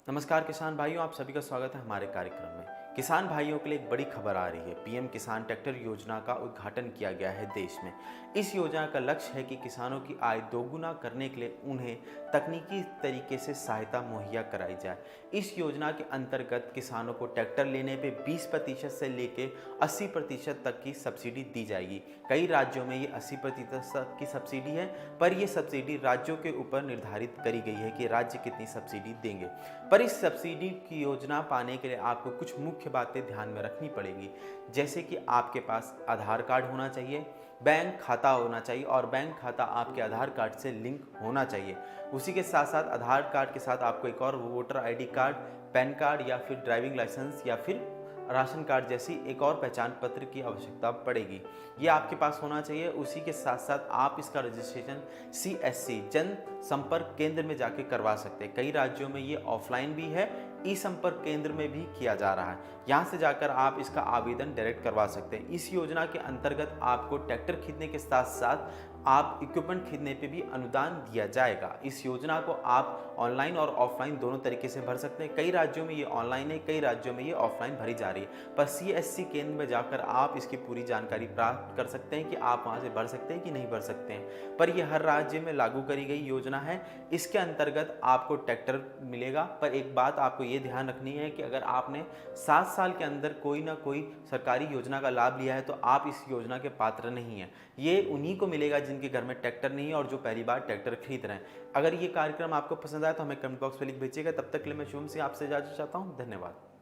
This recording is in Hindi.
नमस्कार किसान भाइयों, आप सभी का स्वागत है हमारे कार्यक्रम में। किसान भाइयों के लिए एक बड़ी खबर आ रही है। पीएम किसान ट्रैक्टर योजना का उद्घाटन किया गया है देश में। इस योजना का लक्ष्य है कि किसानों की आय दोगुना करने के लिए उन्हें तकनीकी तरीके से सहायता मुहैया कराई जाए। इस योजना के अंतर्गत किसानों को ट्रैक्टर लेने पे 20% से लेकर 80% तक की सब्सिडी दी जाएगी। कई राज्यों में ये 80% की सब्सिडी है, पर यह सब्सिडी राज्यों के ऊपर निर्धारित करी गई है कि राज्य कितनी सब्सिडी देंगे। पर इस सब्सिडी की योजना पाने के लिए आपको कुछ मुख्य बातें ध्यान में रखनी पड़ेगी, जैसे कि आपके पास आधार कार्ड होना चाहिए, बैंक खाता होना चाहिए और बैंक खाता आपके आधार कार्ड से लिंक होना चाहिए। उसी के साथ साथ आधार कार्ड के साथ आपको एक और voter ID card, pan card या फिर ड्राइविंग लाइसेंस या फिर राशन कार्ड जैसी एक और पहचान पत्र की आवश्यकता पड़ेगी। ये आपके पास होना चाहिए। उसी के साथ साथ आप इसका रजिस्ट्रेशन CSC जन संपर्क केंद्र में जाके करवा सकते हैं। कई राज्यों में ये ऑफलाइन भी है, ई संपर्क केंद्र में भी किया जा रहा है। यहाँ से जाकर आप इसका आवेदन डायरेक्ट करवा सकते हैं। इस योजना के अंतर्गत आपको ट्रैक्टर खरीदने के साथ साथ आप इक्विपमेंट खरीदने पे भी अनुदान दिया जाएगा। इस योजना को आप ऑनलाइन और ऑफलाइन दोनों तरीके से भर सकते हैं। कई राज्यों में ये ऑनलाइन है, कई राज्यों में ये ऑफलाइन भरी जा रही है। पर CSC केंद्र में जाकर आप इसकी पूरी जानकारी प्राप्त कर सकते हैं कि आप वहाँ से भर सकते हैं कि नहीं भर सकते हैं। पर यह हर राज्य में लागू करी गई योजना है। इसके अंतर्गत आपको ट्रैक्टर मिलेगा। पर एक बात आपको ये ध्यान रखनी है कि अगर आपने 7 साल के अंदर कोई ना कोई सरकारी योजना का लाभ लिया है तो आप इस योजना के पात्र नहीं हैं। ये उन्हीं को मिलेगा जिनके घर में ट्रैक्टर नहीं है और जो पहली बार ट्रैक्टर खरीद रहे हैं। अगर ये कार्यक्रम आपको पसंद आया तो हमें कमेंट बॉक्स में लिख भेजिएगा। तब तक के लिए मैं शुभम सिंह आपसे इजाजत चाहता हूँ। धन्यवाद।